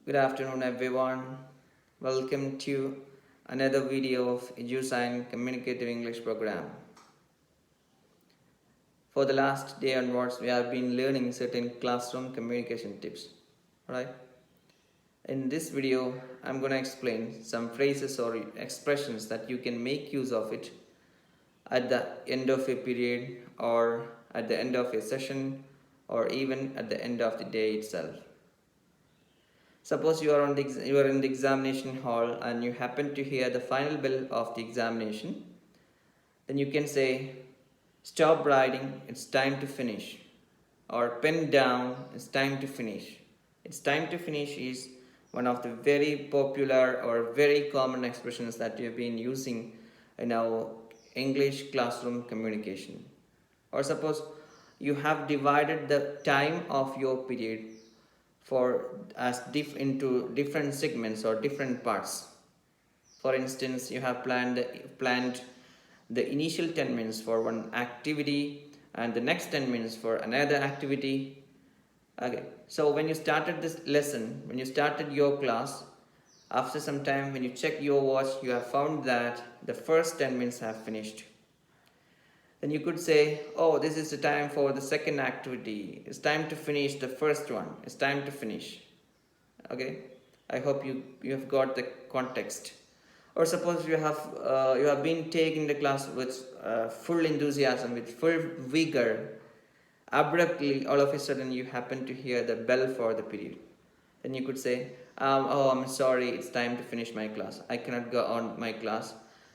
Good afternoon, everyone. Welcome to another video of EduSign Communicative English program. For the last day onwards, we have been learning certain classroom communication tips. Alright? In this video, I'm going to explain some phrases or expressions that you can make use of it at the end of a period or at the end of a session or even at the end of the day itself. Suppose you are in the examination hall and you happen to hear the final bell of the examination, then you can say, "Stop writing, it's time to finish," or "Pen down, it's time to finish." "It's time to finish" is one of the very popular or very common expressions that we have been using in our English classroom communication. Or suppose you have divided the time of your period into different segments or different parts. For instance, you have planned the initial 10 minutes for one activity and the next 10 minutes for another activity. Okay, so when you started this lesson, when you started your class, after some time when you check your watch, you have found that the first 10 minutes have finished. Then you could say, "Oh, this is the time for the second activity. It's time to finish the first one. It's time to finish." Okay, I hope you have got the context. Or suppose you have been taking the class with full enthusiasm, with full vigor. Abruptly, all of a sudden, you happen to hear the bell for the period. Then you could say, "Oh, I'm sorry. It's time to finish my class. I cannot go on my class.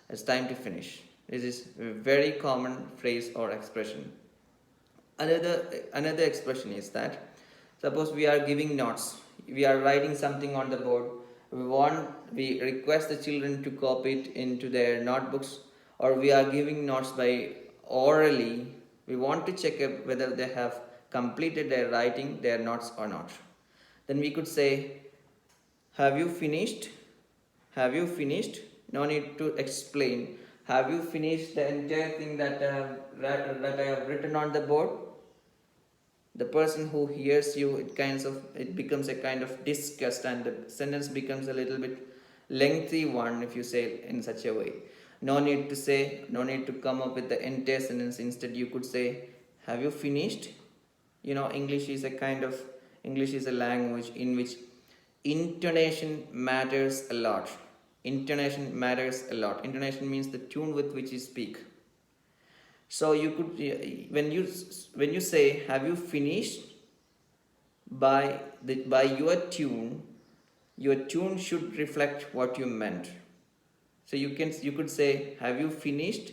It's time to finish." This is a very common phrase or expression. Another expression is that, suppose we are giving notes, we are writing something on the board, we request the children to copy it into their notebooks, or we are giving notes by orally. We want to check whether they have completed their writing their notes or not. Then we could say, "Have you finished? Have you finished?" No need to explain. Have you finished the entire thing that I have written on the board? The person who hears you, it becomes a kind of disgust, and the sentence becomes a little bit lengthy one if you say in such a way. No need to come up with the entire sentence. Instead, you could say, "Have you finished?" English is a language in which intonation matters a lot. Intonation matters a lot. Intonation means the tune with which you speak. So you could, when you say, "Have you finished?" by your tune should reflect what you meant. So you could say, "Have you finished?"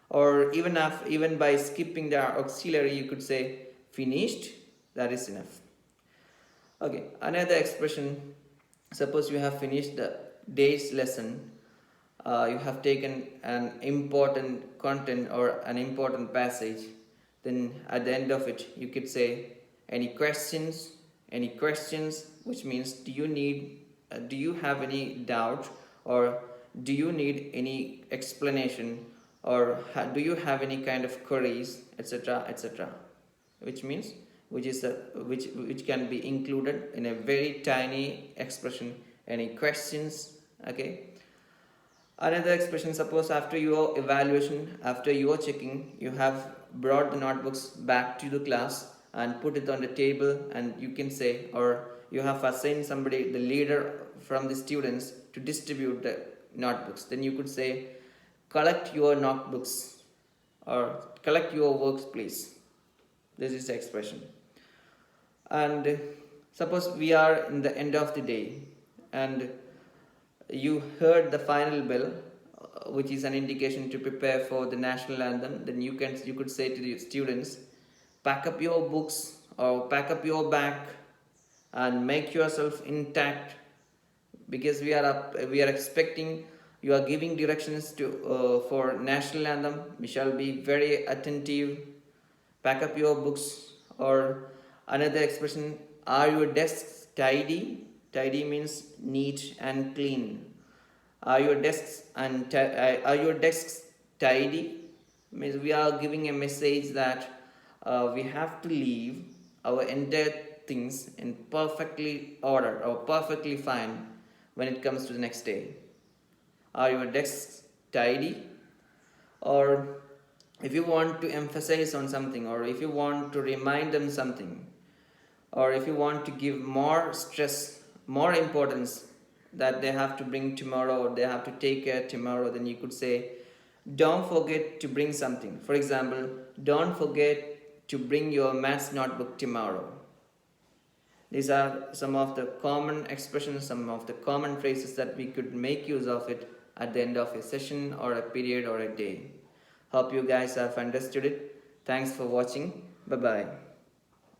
Or even by skipping the auxiliary, you could say, "Finished." That is enough. Okay, another expression. Suppose you have finished the day's lesson. You have taken an important content or an important passage. Then at the end of it, you could say, "Any questions?" Any questions, which means do you have any doubt, or do you need any explanation, or do you have any kind of queries, etc., etc. Which can be included in a very tiny expression. Any questions? Okay. Another expression, suppose after your evaluation, after your checking, you have brought the notebooks back to the class and put it on the table, and you can say, or you have assigned somebody, the leader from the students, to distribute the notebooks. Then you could say, "Collect your notebooks," or "Collect your works, please." This is the expression. And suppose we are in the end of the day and you heard the final bell, which is an indication to prepare for the national anthem. Then you could say to the students, "Pack up your books or pack up your bag and make yourself intact, because we are expecting, you are giving directions for national anthem. We shall be very attentive. Pack up your books." Or another expression, "Are your desks tidy?" Tidy means neat and clean. Are your desks tidy? Means we are giving a message that we have to leave our entire things in perfectly order or perfectly fine when it comes to the next day? Are your desks tidy? Or if you want to emphasize on something, or if you want to remind them something, or if you want to give more stress, more importance that they have to bring tomorrow or they have to take care tomorrow, then you could say, don't forget to bring something. For example, don't forget to bring your maths notebook tomorrow. These are some of the common expressions, some of the common phrases that we could make use of it at the end of a session or a period or a day. Hope you guys have understood it. Thanks for watching. Bye bye.